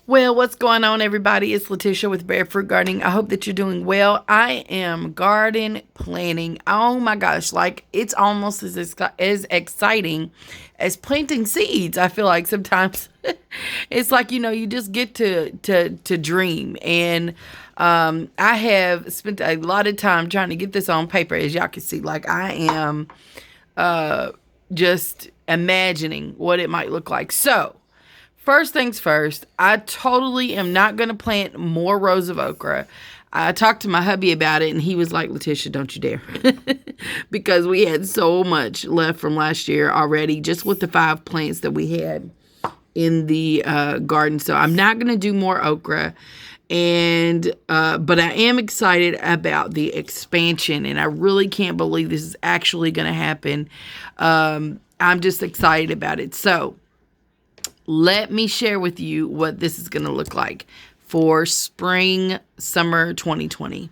Well, what's going on, everybody? It's Letitia with Barefoot Gardening. I hope that you're doing well. I am garden planting. Oh my gosh, like it's almost as exciting as planting seeds. I feel like sometimes it's like you just get to dream. And I have spent a lot of time trying to get this on paper, as y'all can see. Like I am just imagining what it might look like. So. First things first, I totally am not going to plant more rows of okra. I talked to my hubby about it, and he was like, Letitia, don't you dare. Because we had so much left from last year already, just with the 5 plants that we had in the garden. So I'm not going to do more okra. And but I am excited about the expansion, and I really can't believe this is actually going to happen. I'm just excited about it. So let me share with you what this is going to look like for spring, summer 2020.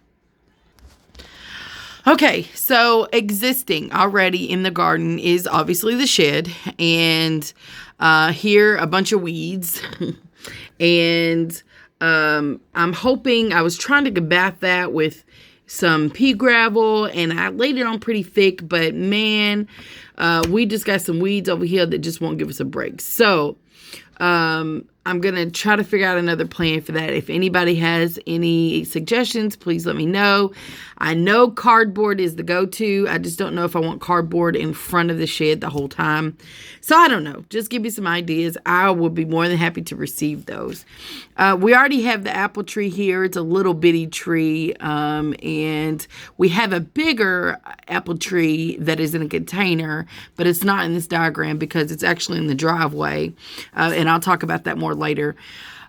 Okay, so existing already in the garden is obviously the shed, and here a bunch of weeds. And I'm hoping, I was trying to combat that with some pea gravel, and I laid it on pretty thick, but man, we just got some weeds over here that just won't give us a break. So I'm going to try to figure out another plan for that. If anybody has any suggestions, please let me know. I know cardboard is the go-to. I just don't know if I want cardboard in front of the shed the whole time. So I don't know. Just give me some ideas. I will be more than happy to receive those. We already have the apple tree here. It's a little bitty tree. And we have a bigger apple tree that is in a container, but it's not in this diagram because it's actually in the driveway. And I'll talk about that more later.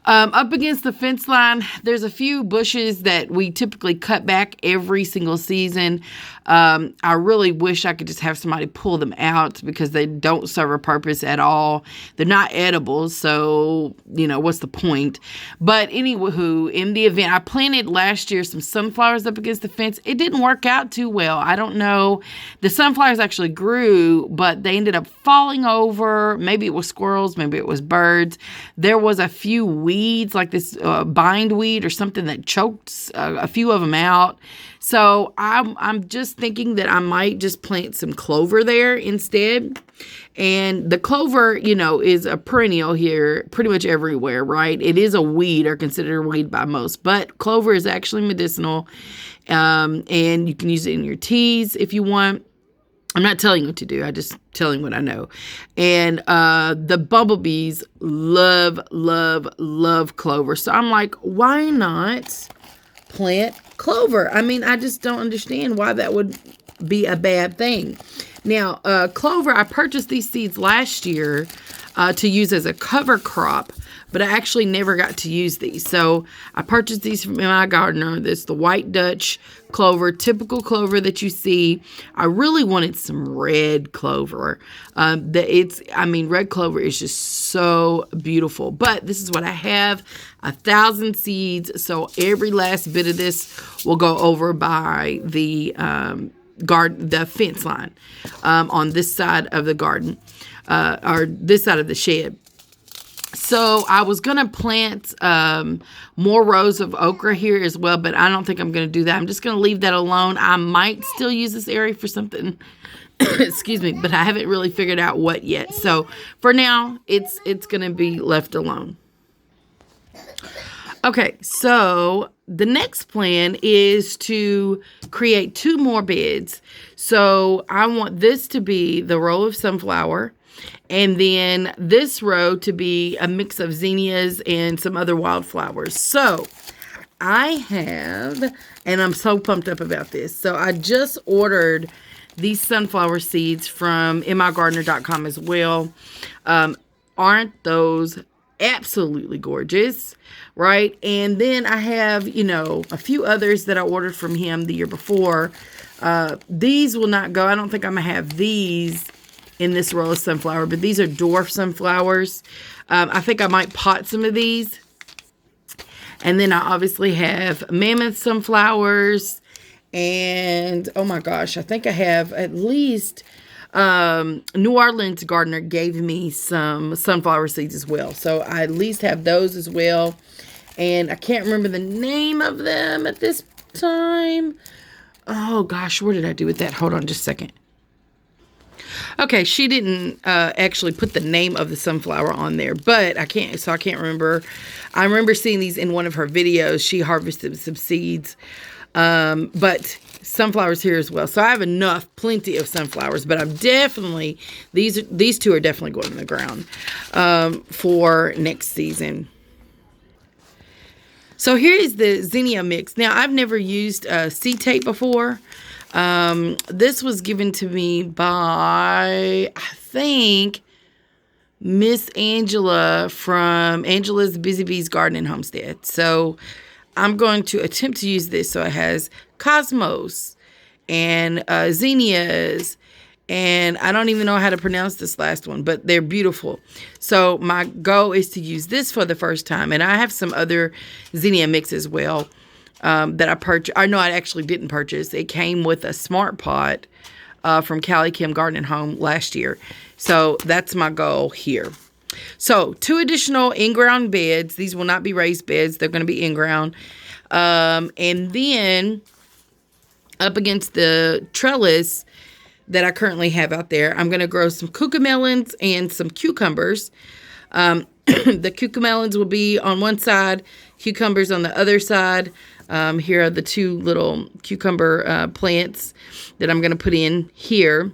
Up against the fence line, there's a few bushes that we typically cut back every single season. I really wish I could just have somebody pull them out because they don't serve a purpose at all. They're not edible, so, what's the point? But anywho, in the event, I planted last year some sunflowers up against the fence. It didn't work out too well. I don't know. The sunflowers actually grew, but they ended up falling over. Maybe it was squirrels, maybe it was birds. There was a few weeds, like this bindweed or something that choked a few of them out. So I'm just thinking that I might just plant some clover there instead. And the clover, is a perennial here pretty much everywhere, right? It is a weed, or considered a weed by most, but clover is actually medicinal. And you can use it in your teas if you want. I'm not telling you what to do. I just telling what I know. And the bumblebees love, love, love clover. So I'm like, why not plant clover? I mean, I just don't understand why that would be a bad thing. Now, clover, I purchased these seeds last year to use as a cover crop, but I actually never got to use these. So I purchased these from my gardener. This is the white Dutch clover, typical clover that you see. I really wanted some red clover. Red clover is just so beautiful. But this is what I have, 1,000 seeds. So every last bit of this will go over by the the fence line on this side of the garden, or this side of the shed. So I was going to plant more rows of okra here as well, but I don't think I'm going to do that. I'm just going to leave that alone. I might still use this area for something, excuse me, but I haven't really figured out what yet. So for now, it's going to be left alone. Okay, so the next plan is to create 2 more beds. So I want this to be the row of sunflower, and then this row to be a mix of zinnias and some other wildflowers. So I have, and I'm so pumped up about this. So I just ordered these sunflower seeds from migardener.com as well. Aren't those absolutely gorgeous, right? And then I have, a few others that I ordered from him the year before. These will not go. I don't think I'm going to have these in this row of sunflower, but these are dwarf sunflowers. I think I might pot some of these. And then I obviously have mammoth sunflowers. And, oh my gosh, I think I have at least New Orleans gardener gave me some sunflower seeds as well. So I at least have those as well. And I can't remember the name of them at this time. Oh gosh, what did I do with that? Hold on just a second. Okay, she didn't actually put the name of the sunflower on there, but I can't remember. I remember seeing these in one of her videos. She harvested some seeds, but sunflowers here as well. So I have plenty of sunflowers, but I'm definitely, these two are definitely going in the ground for next season. So here is the zinnia mix. Now, I've never used seed tape before. This was given to me by, I think, Miss Angela from Angela's Busy Bees Garden and Homestead. So I'm going to attempt to use this. So it has cosmos and zinnias, and I don't even know how to pronounce this last one, but they're beautiful. So my goal is to use this for the first time. And I have some other zinnia mix as well that I purchased. Or no, I actually didn't purchase. It came with a smart pot from Callie Kim Garden and Home last year. So that's my goal here. So 2 additional in-ground beds. These will not be raised beds. They're going to be in-ground. And then up against the trellis that I currently have out there, I'm going to grow some cucamelons and some cucumbers. The cucamelons will be on one side, cucumbers on the other side. Here are the 2 little cucumber plants that I'm going to put in here.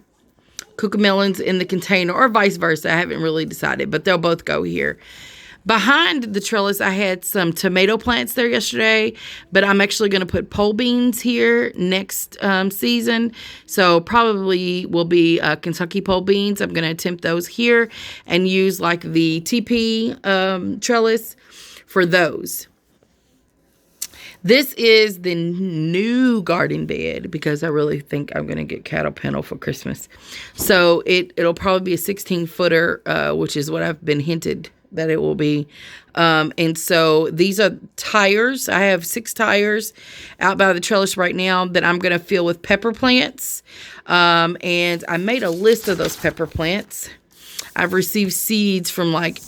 Cucamelons in the container, or vice versa. I haven't really decided, but they'll both go here. Behind the trellis, I had some tomato plants there yesterday, but I'm actually going to put pole beans here next season. So probably will be Kentucky pole beans. I'm going to attempt those here and use like the TP trellis for those. This is the new garden bed because I really think I'm going to get cattle panel for Christmas. So it'll probably be a 16-footer, which is what I've been hinted that it will be. And so these are tires. I have 6 tires out by the trellis right now that I'm going to fill with pepper plants. And I made a list of those pepper plants. I've received seeds from like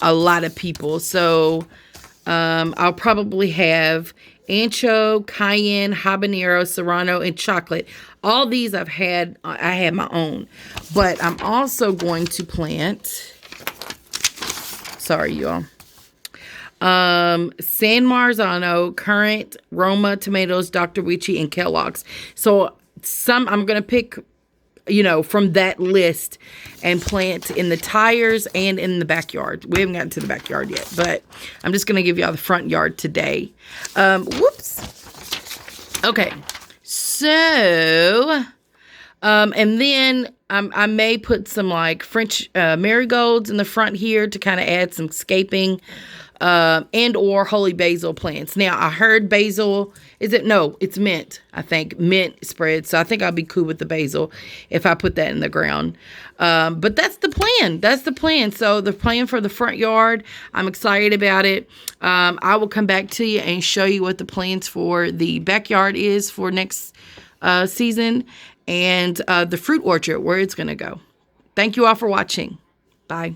a lot of people. So I'll probably have ancho, cayenne, habanero, serrano, and chocolate. All these I had my own. But I'm also going to plant, sorry, y'all. San Marzano, Currant, Roma tomatoes, Dr. Witchy, and Kellogg's. So I'm going to pick, from that list and plant in the tires and in the backyard. We haven't gotten to the backyard yet, but I'm just going to give y'all the front yard today. Whoops. Okay. So, and then I may put some like French marigolds in the front here to kind of add some scaping, and or holy basil plants. Now I heard basil, it's mint. I think mint spread. So I think I'll be cool with the basil if I put that in the ground. But that's the plan. So the plan for the front yard, I'm excited about it. I will come back to you and show you what the plans for the backyard is for next season, and the fruit orchard, where it's going to go. Thank you all for watching. Bye.